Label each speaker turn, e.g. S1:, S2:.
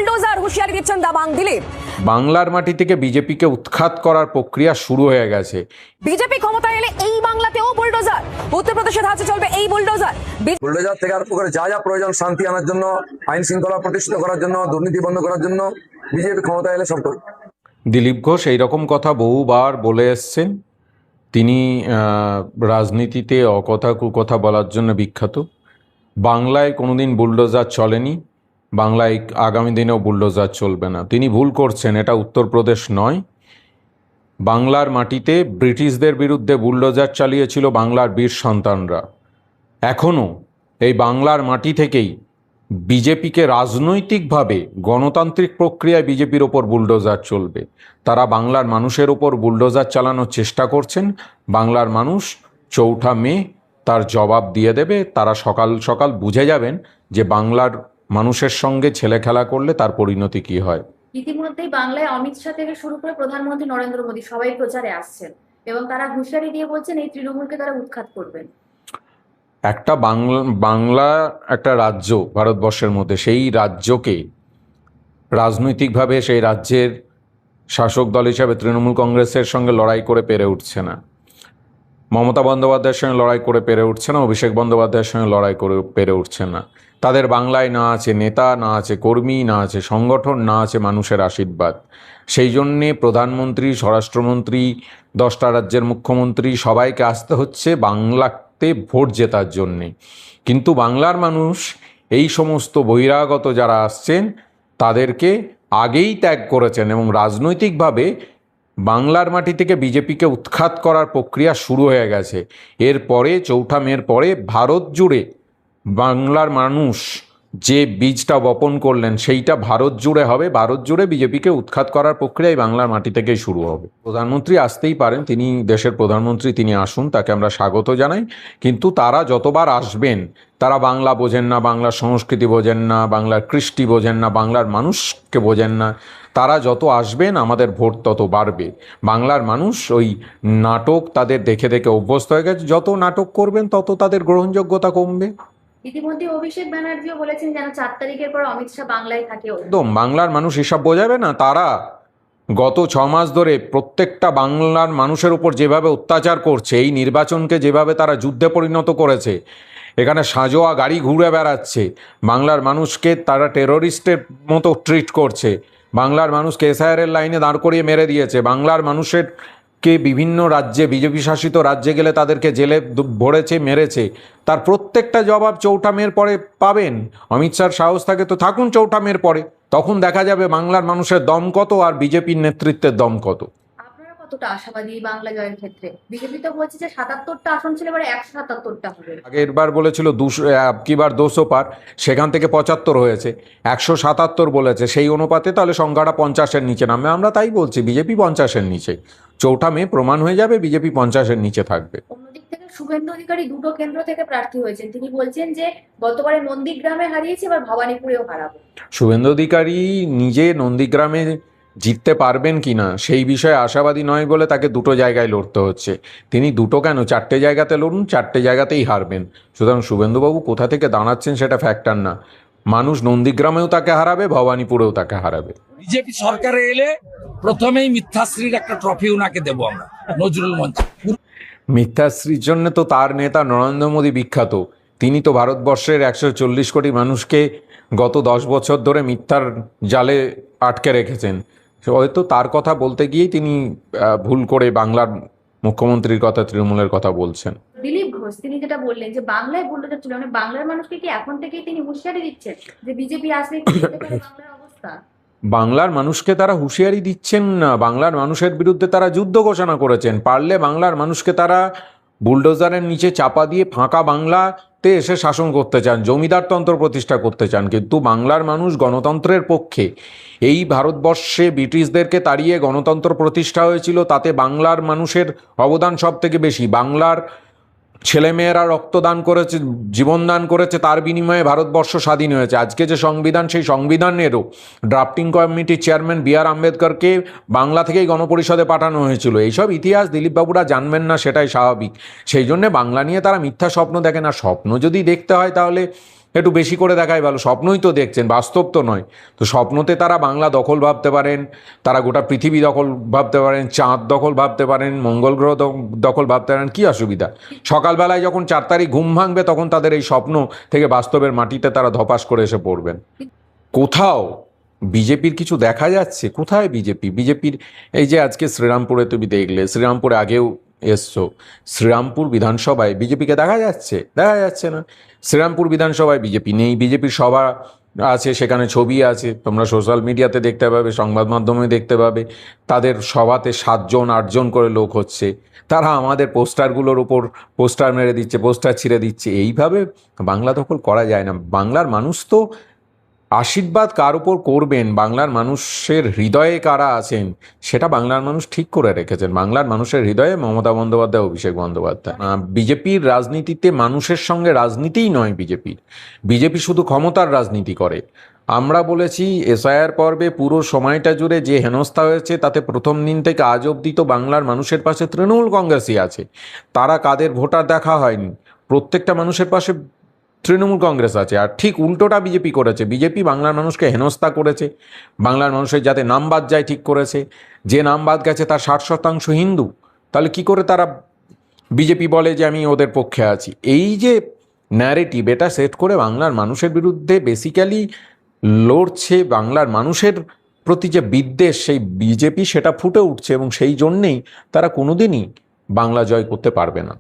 S1: Bulldozer, হুঁশিয়ারি দিচ্ছেন দাবাং দিলীপ।
S2: বাংলার মাটি থেকে বিজেপিকে উৎখাত করার প্রক্রিয়া শুরু হয়ে গেছে।
S1: বিজেপি ক্ষমতায় এলে এই বাংলাতেও বুলডোজার, উত্তরপ্রদেশে ধাঁচে চলবে এই বুলডোজার।
S3: বুলডোজার থেকে আরম্ভ করে যা যা প্রয়োজন শান্তি আনার জন্য, আইন শৃঙ্খলা প্রতিষ্ঠিত করার জন্য, দুর্নীতি বন্ধ করার জন্য বিজেপি ক্ষমতায় এলে সব করবে।
S2: দিলীপ ঘোষ এইরকম কথা বহুবার বলে এসছেন। তিনি রাজনীতিতে অকথা কুকথা বলার জন্য বিখ্যাত। বাংলায় কোনোদিন বুলডোজার চলেনি, বাংলায় আগামী দিনেও বুলডোজার চলবে না। তিনি ভুল করছেন, এটা উত্তরপ্রদেশ নয়। বাংলার মাটিতে ব্রিটিশদের বিরুদ্ধে বুলডোজার চালিয়েছিল বাংলার বীর সন্তানরা। এখনও এই বাংলার মাটি থেকেই বিজেপিকে রাজনৈতিকভাবে গণতান্ত্রিক প্রক্রিয়ায় বিজেপির ওপর বুলডোজার চলবে। তারা বাংলার মানুষের ওপর বুলডোজার চালানোর চেষ্টা করছেন। বাংলার মানুষ 4ঠা মে তার জবাব দিয়ে দেবে। তারা সকাল সকাল বুঝে যাবেন যে বাংলার মানুষের সঙ্গে ছেলে খেলা করলে তার পরিণতি কি হয়।
S4: ইতিমধ্যেই বাংলায় অমিত শাহ থেকে শুরু করে প্রধানমন্ত্রী নরেন্দ্র মোদী সবাই প্রচারে আসছেন এবং তারা হুঁশিয়ারি দিয়ে বলছেন এই তৃণমূলকে তারা উৎখাত করবেন।
S2: একটা বাংলা একটা রাজ্য ভারতবর্ষের মধ্যে, সেই রাজ্যকে রাজনৈতিকভাবে সেই রাজ্যের শাসক দল হিসাবে তৃণমূল কংগ্রেসের সঙ্গে লড়াই করে পেরে উঠছে না, মমতা বন্দ্যোপাধ্যায়ের সঙ্গে লড়াই করে পেরে উঠছে না, অভিষেক বন্দ্যোপাধ্যায়ের সঙ্গে লড়াই করে পেরে উঠছে না। তাদের বাংলায় না আছে নেতা, না আছে কর্মী, না আছে সংগঠন, না আছে মানুষের আশীর্বাদ। সেই জন্যে প্রধানমন্ত্রী, স্বরাষ্ট্রমন্ত্রী, 10টা রাজ্যের মুখ্যমন্ত্রী সবাইকে আসতে হচ্ছে বাংলাতে ভোট জেতার জন্যে। কিন্তু বাংলার মানুষ এই সমস্ত বহিরাগত যারা আসছেন তাদেরকে আগেই ত্যাগ করেছেন এবং রাজনৈতিকভাবে বাংলার মাটি থেকে বিজেপিকে উৎখাত করার প্রক্রিয়া শুরু হয়ে গেছে। এরপরে 4ঠা মের পরে ভারত জুড়ে বাংলার মানুষ যে বীজটা বপন করলেন সেইটা ভারত জুড়ে হবে। ভারত জুড়ে বিজেপিকে উৎখাত করার প্রক্রিয়ায় বাংলার মাটি থেকেই শুরু হবে। প্রধানমন্ত্রী আসতেই পারেন, তিনি দেশের প্রধানমন্ত্রী, তিনি আসুন, তাকে আমরা স্বাগত জানাই। কিন্তু তারা যতবার আসবেন তারা বাংলা বোঝেন না, বাংলার সংস্কৃতি বোঝেন না, বাংলার কৃষ্টি বোঝেন না, বাংলার মানুষকে বোঝেন না। তারা যত আসবেন আমাদের ভোট তত বাড়বে। বাংলার মানুষ ওই নাটক তাদের দেখে দেখে অভ্যস্ত হয়ে গেছে। যত নাটক করবেন তত তাদের গ্রহণযোগ্যতা কমবে।
S4: ইতিমধ্যে অভিষেক ব্যানার্জিও বলেছেন যেন 4 তারিখের পর অমিত শাহ বাংলায় থাকে।
S2: একদম বাংলার মানুষ এসব বোঝাবে না। তারা গত 6 মাস ধরে প্রত্যেকটা বাংলার মানুষের উপর যেভাবে অত্যাচার করছে, এই নির্বাচনকে যেভাবে তারা যুদ্ধে পরিণত করেছে, এখানে সাঁজোয়া গাড়ি ঘুরে বেড়াচ্ছে, বাংলার মানুষকে তারা টেরোরিস্টের মতো ট্রিট করছে, বাংলার মানুষকে এসআইআরের লাইনে দাঁড় করিয়ে মেরে দিয়েছে, বাংলার মানুষের কে বিভিন্ন রাজ্যে, বিজেপি শাসিত রাজ্যে গেলে তাদেরকে জেলে ভরেছে, মেরেছে। তার প্রত্যেকটা জবাব 4ঠা মের পরে পাবেন। অমিত শাহর সাহস থাকে তো থাকুন 4ঠা মের পরে, তখন দেখা যাবে বাংলার মানুষের দম কত আর বিজেপির নেতৃত্বের দম কত।
S4: আপনারা কতটা আশাবাদী বাংলা জয়ের ক্ষেত্রে? বিজেপি তো বলছে যে 77টা আসন ছিল, এবারে 177টা হবে।
S2: আগেরবার বলেছিল 200, কিবার 200 পার, সেখান থেকে 75 হয়েছে, 177 বলেছে। সেই অনুপাতে তাহলে সংখ্যাটা 50-এর নিচে নামবে। আমরা তাই বলছি, বিজেপি 50-এর নিচে। 4ঠা মে প্রমাণ হয়ে যাবে বিজেপি 50-এর নিচে থাকবে।
S4: অন্যদিক থেকে শুভেন্দু অধিকারী 2টো কেন্দ্র থেকে প্রার্থী হয়েছেন। তিনি বলছেন যে গতবারে নন্দীগ্রামে হারিয়েছে, এবার ভবানীপুরেও হারাবো।
S2: শুভেন্দু অধিকারী নিজে নন্দীগ্রামে জিততে পারবেন কিনা সেই বিষয়ে আশাবাদী নয় বলে তাকে 2টো জায়গায় লড়তে হচ্ছে। তিনি 2টো কেন, 4টে জায়গাতে লড়ুন, 4টে জায়গাতেই হারবেন। সুতরাং শুভেন্দুবাবু কোথা থেকে দাঁড়াচ্ছেন সেটা ফ্যাক্টর না। মানুষ নন্দীগ্রামেও তাকে হারাবে, ভবানীপুরেও তাকে হারাবে।
S5: বিজেপি সরকারে এলে প্রথমেই মিথ্যাশ্রীর একটা ট্রফি ওনাকে দেবো আমরা নজরুল মঞ্চে।
S2: মিথ্যাশ্রীর জন্য তো তার নেতা নরেন্দ্র মোদী বিখ্যাত। তিনি তো ভারতবর্ষের 140 কোটি মানুষকে গত 10 বছর ধরে মিথ্যার জালে আটকে রেখেছেন। হয়তো তার কথা বলতে গিয়েই তিনি ভুল করে বাংলার মুখ্যমন্ত্রীর কথা, তৃণমূলের কথা বলছেন।
S4: দিলীপ ঘোষ তিনি যেটা বললেন যে বাংলায় বুলডোজার ছিল, মানে বাংলার মানুষকে কি এখন থেকেই তিনি হুঁশিয়ারি দিচ্ছেন যে বিজেপি আসলে কি হতে পারে বাংলার অবস্থা?
S2: বাংলার মানুষকে তারা হুঁশিয়ারি দিচ্ছেন না, বাংলার মানুষের বিরুদ্ধে তারা যুদ্ধ ঘোষণা করেছেন। পারলে বাংলার মানুষকে তারা বুলডোজারের নিচে চাপা দিয়ে ফাঁকা বাংলাতে এসে শাসন করতে চান, জমিদারতন্ত্র প্রতিষ্ঠা করতে চান। কিন্তু বাংলার মানুষ গণতন্ত্রের পক্ষে। এই ভারতবর্ষে ব্রিটিশদেরকে তাড়িয়ে গণতন্ত্র প্রতিষ্ঠা হয়েছিল, তাতে বাংলার মানুষের অবদান সব থেকে বেশি। বাংলার ছেলেমেয়েরা রক্তদান করেছে, জীবনদান করেছে, তার বিনিময়ে ভারতবর্ষ স্বাধীন হয়েছে। আজকে যে সংবিধান, সেই সংবিধানেরও ড্রাফটিং কমিটির চেয়ারম্যান বি.আর. আম্বেদকরকে বাংলা থেকেই গণপরিষদে পাঠানো হয়েছিল। এইসব ইতিহাস দিলীপবাবুরা জানবেন না, সেটাই স্বাভাবিক। সেই জন্যে বাংলা নিয়ে তারা মিথ্যা স্বপ্ন দেখে না। স্বপ্ন যদি দেখতে হয় তাহলে একটু বেশি করে দেখাই ভালো, স্বপ্নই তো দেখছেন, বাস্তব তো নয়। তো স্বপ্নতে তারা বাংলা দখল ভাবতে পারেন, তারা গোটা পৃথিবী দখল ভাবতে পারেন, চাঁদ দখল ভাবতে পারেন, মঙ্গল গ্রহ দখল ভাবতে পারেন, কি অসুবিধা? সকালবেলায় যখন 4 তারিখ ঘুম ভাঙবে তখন তাদের এই স্বপ্ন থেকে বাস্তবের মাটিতে তারা ধপাস করে এসে পড়বেন। কোথাও বিজেপির কিছু দেখা যাচ্ছে? কোথায় বিজেপির এই যে আজকে শ্রীরামপুরে তুমি দেখলে, শ্রীরামপুরে আগেও এসছো, শ্রীরামপুর বিধানসভায় বিজেপিকে দেখা যাচ্ছে? দেখা যাচ্ছে না। শ্রীরামপুর বিধানসভায় বিজেপি নেই, বিজেপির সভা আছে, সেখানে ছবি আছে, তোমরা সোশ্যাল মিডিয়াতে দেখতে পাবে, সংবাদ মাধ্যমে দেখতে পাবে, তাদের সভাতে 7 জন 8 জন করে লোক হচ্ছে। তারা আমাদের পোস্টারগুলোর উপর পোস্টার মেরে দিচ্ছে, পোস্টার ছিঁড়ে দিচ্ছে। এইভাবে বাংলা দখল করা যায় না। বাংলার মানুষ তো আশীর্বাদ কার উপর করবেন, বাংলার মানুষের হৃদয়ে কারা আছেন, সেটা বাংলার মানুষ ঠিক করে রেখেছেন। বাংলার মানুষের হৃদয়ে মমতা বন্দ্যোপাধ্যায়, অভিষেক বন্দ্যোপাধ্যায়। বিজেপির রাজনীতিতে মানুষের সঙ্গে রাজনীতিই নয় বিজেপি শুধু ক্ষমতার রাজনীতি করে। আমরা বলেছি এসআইআর পর্বে পুরো সময়টা জুড়ে যে হেনস্থা হয়েছে, তাতে প্রথম দিন থেকে আজ অবধি তো বাংলার মানুষের পাশে তৃণমূল কংগ্রেসই আছে। তারা কাদের ভোটার দেখা হয়নি, প্রত্যেকটা মানুষের পাশে তৃণমূল কংগ্রেস আছে। আর ঠিক উল্টোটা বিজেপি করেছে। বিজেপি বাংলার মানুষকে হেনস্থা করেছে, বাংলার মানুষের যাতে নাম বাদ যায় ঠিক করেছে। যে নাম বাদ গেছে তার 60% হিন্দু। তাহলে কি করে তারা বিজেপি বলে যে আমি ওদের পক্ষে আছি? এই যে ন্যারেটিভ, এটা সেট করে বাংলার মানুষের বিরুদ্ধে বেসিক্যালি লড়ছে। বাংলার মানুষের প্রতি যে বিদ্বেষ, সেই বিজেপি সেটা ফুটে উঠছে, এবং সেই জন্যেই তারা কোনোদিনই বাংলা জয় করতে পারবে না।